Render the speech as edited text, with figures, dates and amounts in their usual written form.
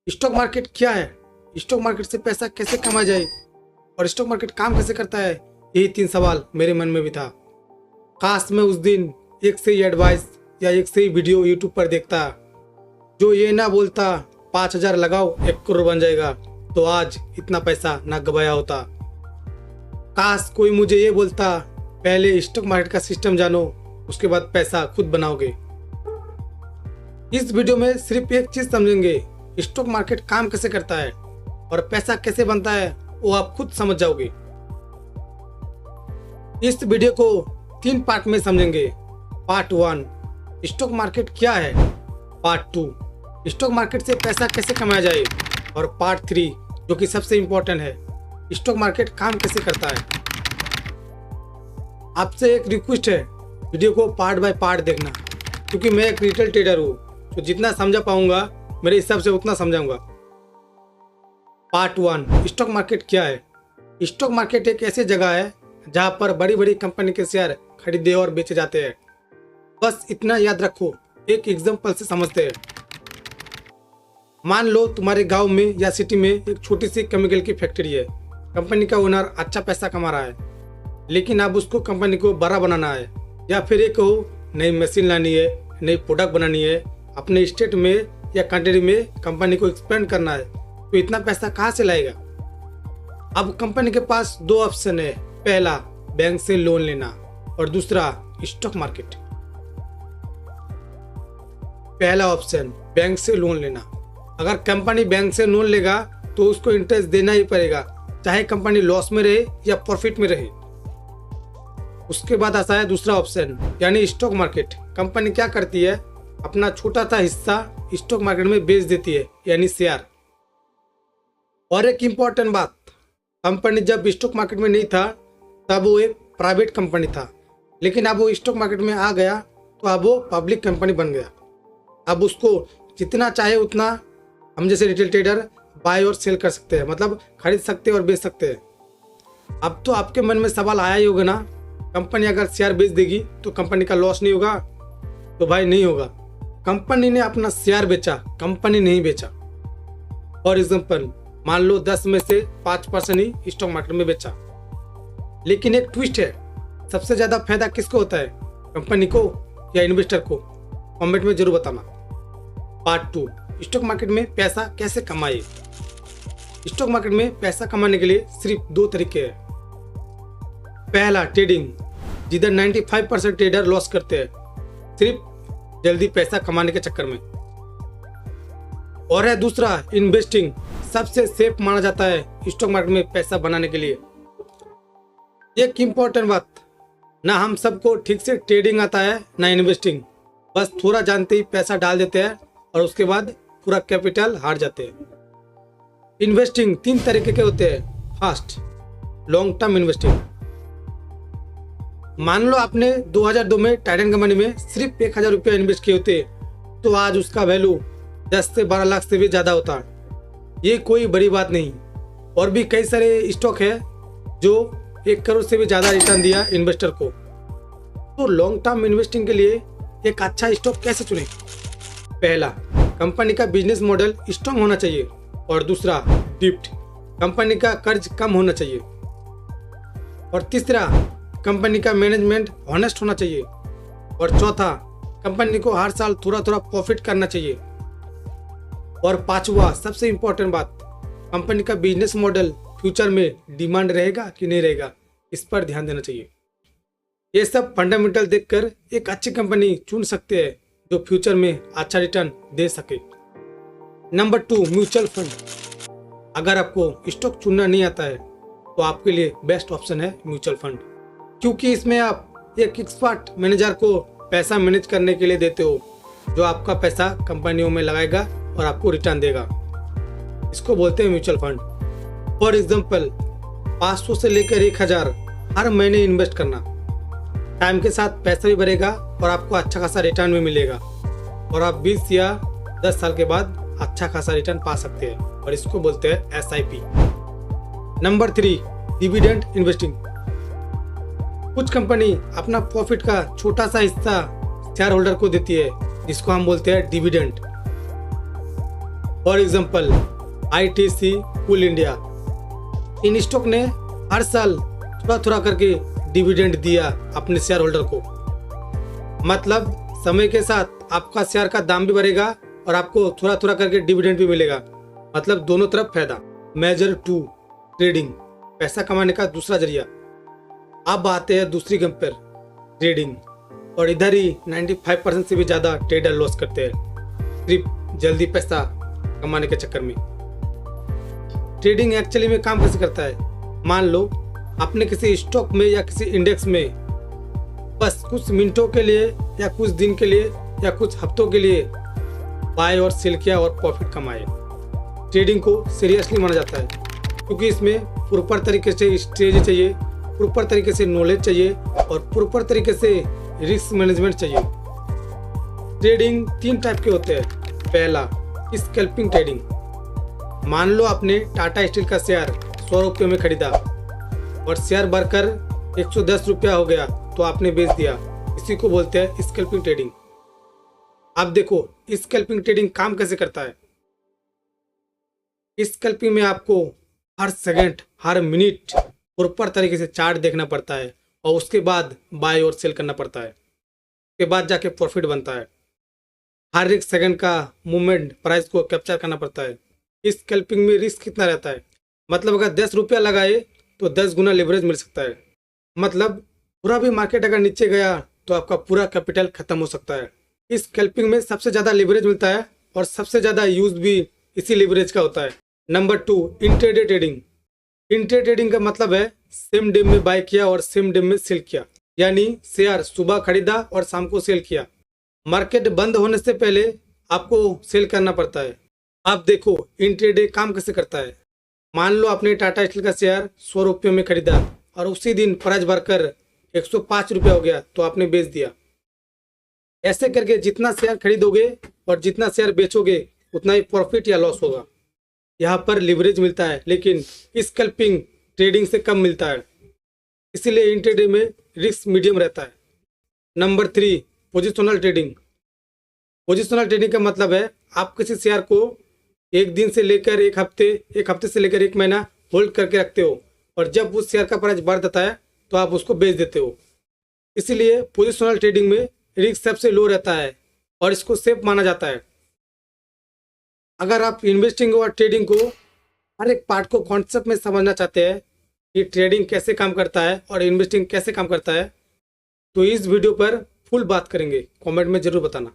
Stock market क्या है, stock market से पैसा कैसे कमाया जाए और स्टॉक मार्केट काम कैसे करता है, यही 3 सवाल मेरे मन में भी था। काश मैं उस दिन एक से ही एडवाइस या एक से ही वीडियो यूट्यूब पर देखता जो ये ना बोलता 5,000 लगाओ 1 करोड़ बन जाएगा, तो आज इतना पैसा ना गवाया होता। काश कोई मुझे ये बोलता पहले स्टॉक मार्केट का सिस्टम जानो, उसके बाद पैसा खुद बनाओगे। इस वीडियो में सिर्फ एक चीज समझेंगे, स्टॉक मार्केट काम कैसे करता है और पैसा कैसे बनता है वो आप खुद समझ जाओगे। इस वीडियो को 3 पार्ट में समझेंगे। पार्ट 1 स्टॉक मार्केट क्या है, पार्ट 2 स्टॉक मार्केट से पैसा कैसे कमाया जाए और पार्ट 3 जो कि सबसे इंपॉर्टेंट है, स्टॉक मार्केट काम कैसे करता है। आपसे एक रिक्वेस्ट है, वीडियो को पार्ट बाय पार्ट देखना, क्योंकि मैं एक रिटेल ट्रेडर हूँ, तो जितना समझा पाऊंगा मेरे हिसाब से उतना समझाऊंगा। पार्ट 1 स्टॉक मार्केट क्या है। स्टॉक मार्केट एक ऐसी जगह है जहां पर बड़ी बड़ी कंपनी के शेयर खरीदे और बेचे जाते हैं। बस इतना याद रखो, एक एग्जांपल से समझते हैं। मान लो तुम्हारे गांव में या सिटी में एक छोटी सी केमिकल की फैक्ट्री है। कंपनी का ओनर अच्छा पैसा कमा रहा है, लेकिन अब उसको कंपनी को बड़ा बनाना है, या फिर एक कहो नई मशीन लानी है, नई प्रोडक्ट बनानी है, अपने स्टेट में या कंट्री में कंपनी को एक्सपेंड करना है, तो इतना पैसा कहाँ से लाएगा। अब कंपनी के पास 2 ऑप्शन है, पहला बैंक से लोन लेना और दूसरा स्टॉक मार्केट। पहला ऑप्शन बैंक से लोन लेना। अगर कंपनी बैंक से लोन लेगा तो उसको इंटरेस्ट देना ही पड़ेगा, चाहे कंपनी लॉस में रहे या प्रॉफिट में रहे। उसके बाद आता है दूसरा ऑप्शन यानी स्टॉक मार्केट। कंपनी क्या करती है, अपना छोटा सा हिस्सा स्टॉक मार्केट में बेच देती है, यानी शेयर। और एक इम्पॉर्टेंट बात, कंपनी जब स्टॉक मार्केट में नहीं था तब वो एक प्राइवेट कंपनी था, लेकिन अब वो स्टॉक मार्केट में आ गया तो अब वो पब्लिक कंपनी बन गया। अब उसको जितना चाहे उतना हम जैसे रिटेल ट्रेडर बाय और सेल कर सकते हैं, मतलब खरीद सकते हैं और बेच सकते हैं। अब तो आपके मन में सवाल आया ही होगा ना, कंपनी अगर शेयर बेच देगी तो कंपनी का लॉस नहीं होगा? तो भाई नहीं होगा। कंपनी ने अपना शेयर बेचा, कंपनी नहीं बेचा। फॉर एग्जांपल मान लो 10 में से 5% ही स्टॉक मार्केट में बेचा, लेकिन एक ट्विस्ट है, सबसे ज्यादा फायदा किसको होता है, कंपनी को या इन्वेस्टर को? कमेंट में जरूर बताना। पार्ट 2 स्टॉक मार्केट में पैसा कैसे कमाए। स्टॉक मार्केट में पैसा कमाने के लिए सिर्फ 2 तरीके हैं। पहला ट्रेडिंग, जिधर 95% ट्रेडर लॉस करते हैं सिर्फ जल्दी पैसा कमाने के चक्कर में। और है दूसरा इन्वेस्टिंग, सबसे सेफ माना जाता है स्टॉक मार्केट में पैसा बनाने के लिए। एक इम्पोर्टेंट बात, ना हम सबको ठीक से ट्रेडिंग आता है ना इन्वेस्टिंग, बस थोड़ा जानते ही पैसा डाल देते हैं और उसके बाद पूरा कैपिटल हार जाते हैं। इन्वेस्टिंग 3 तरीके के होते हैं। First long term investing. मान लो आपने 2002 में टाइटन कंपनी में सिर्फ 1,000 रुपया इन्वेस्ट किए होते तो आज उसका वैल्यू 10 से 12 लाख से भी ज्यादा होता। ये कोई बड़ी बात नहीं। और भी कई सारे स्टॉक है जो 1 करोड़ से भी ज्यादा रिटर्न दिया इन्वेस्टर को। तो लॉन्ग टर्म इन्वेस्टिंग के लिए एक अच्छा स्टॉक कैसे चुने? पहला, कंपनी का बिजनेस मॉडल स्ट्रॉन्ग होना चाहिए, और दूसरा डिप्ट, कंपनी का कर्ज कम होना चाहिए, और तीसरा कंपनी का मैनेजमेंट ऑनेस्ट होना चाहिए, और चौथा कंपनी को हर साल थोड़ा थोड़ा प्रॉफिट करना चाहिए, और पांचवा सबसे इंपॉर्टेंट बात, कंपनी का बिजनेस मॉडल फ्यूचर में डिमांड रहेगा कि नहीं रहेगा, इस पर ध्यान देना चाहिए। ये सब फंडामेंटल देखकर एक अच्छी कंपनी चुन सकते हैं जो फ्यूचर में अच्छा रिटर्न दे सके। Number 2 mutual fund. अगर आपको स्टॉक चुनना नहीं आता है तो आपके लिए बेस्ट ऑप्शन है म्यूचुअल फंड, क्योंकि इसमें आप एक एक्सपर्ट मैनेजर को पैसा मैनेज करने के लिए देते हो, जो आपका पैसा कंपनियों में लगाएगा और आपको रिटर्न देगा। इसको बोलते हैं म्यूचुअल फंड। फॉर एग्जांपल 500 से लेकर 1,000 हर महीने इन्वेस्ट करना, टाइम के साथ पैसा भी बढ़ेगा और आपको अच्छा खासा रिटर्न भी मिलेगा, और आप 20 या 10 साल के बाद अच्छा खासा रिटर्न पा सकते हैं, और इसको बोलते हैं SIP। Number 3 dividend investing. कुछ कंपनी अपना प्रॉफिट का छोटा सा हिस्सा शेयर होल्डर को देती है, जिसको हम बोलते हैं dividend. For example ITC cool India, in stock ने हर साल थोड़ा थोड़ा करके डिविडेंड दिया अपने शेयर होल्डर को। मतलब समय के साथ आपका शेयर का दाम भी बढ़ेगा और आपको थोड़ा थोड़ा करके डिविडेंड भी मिलेगा, मतलब दोनों तरफ फायदा। मेजर 2 ट्रेडिंग, पैसा कमाने का दूसरा जरिया। अब आते हैं दूसरी गम पर, ट्रेडिंग, और इधर ही 95% से भी ज़्यादा ट्रेडर लॉस करते हैं सिर्फ जल्दी पैसा कमाने के चक्कर में। ट्रेडिंग एक्चुअली में काम कैसे करता है? मान लो आपने किसी स्टॉक में या किसी इंडेक्स में बस कुछ मिनटों के लिए या कुछ दिन के लिए या कुछ हफ्तों के लिए बाय और सेल किया और प्रॉफिट कमाए। ट्रेडिंग को सीरियसली माना जाता है क्योंकि इसमें प्रॉपर तरीके से स्ट्रेटजी चाहिए, प्रॉपर तरीके से नॉलेज चाहिए और प्रॉपर तरीके से रिस्क मैनेजमेंट चाहिए। ट्रेडिंग 3 टाइप के होते हैं। पहला, स्कैल्पिंग ट्रेडिंग। मान लो आपने टाटा स्टील का शेयर 100 रुपये में खरीदा और शेयर बढ़कर 110 रुपया हो गया तो आपने बेच दिया। इसी को बोलते हैं स्कैल्पिंग ट्रेडिंग। अब देखो स्कैल्पिंग ट्रेडिंग काम कैसे करता है। स्कैल्पिंग में आपको हर सेकंड हर मिनट प्रॉपर तरीके से चार्ट देखना पड़ता है और उसके बाद बाय और सेल करना पड़ता है, उसके बाद जाके प्रॉफिट बनता है। हर एक सेकंड का मूवमेंट प्राइस को कैप्चर करना पड़ता है। इस स्कैल्पिंग में रिस्क कितना रहता है? मतलब अगर 10 रुपया लगाए तो 10 गुना लेवरेज मिल सकता है। मतलब पूरा भी मार्केट अगर नीचे गया तो आपका पूरा कैपिटल खत्म हो सकता है। इस स्कैल्पिंग में सबसे ज़्यादा लेवरेज मिलता है और सबसे ज़्यादा यूज भी इसी लेवरेज का होता है। Number 2, intraday trading. Intraday trading का मतलब है सेम डे में बाय किया और सेम डे में सेल किया, यानी शेयर सुबह खरीदा और शाम को सेल किया। मार्केट बंद होने से पहले आपको सेल करना पड़ता है। आप देखो इंट्राडे काम कैसे करता है। मान लो आपने टाटा स्टील का शेयर 100 रुपये में खरीदा और उसी दिन प्राइस बढ़कर 105 रुपया हो गया तो आपने बेच दिया। ऐसे करके जितना शेयर खरीदोगे और जितना शेयर बेचोगे उतना ही प्रॉफिट या लॉस होगा। यहाँ पर लिवरेज मिलता है लेकिन स्कैल्पिंग ट्रेडिंग से कम मिलता है, इसीलिए इंट्राडे में रिस्क मीडियम रहता है। Number 3, positional trading. Positional trading का मतलब है आप किसी शेयर को एक दिन से लेकर एक हफ्ते से लेकर एक महीना होल्ड करके रखते हो और जब उस शेयर का प्राइस बढ़ जाता है तो आप उसको बेच देते हो। इसीलिए पोजिशनल ट्रेडिंग में रिस्क सबसे लो रहता है और इसको सेफ माना जाता है। अगर आप इन्वेस्टिंग और ट्रेडिंग को हर एक पार्ट को कॉन्सेप्ट में समझना चाहते हैं कि ट्रेडिंग कैसे काम करता है और इन्वेस्टिंग कैसे काम करता है तो इस वीडियो पर फुल बात करेंगे, कमेंट में ज़रूर बताना।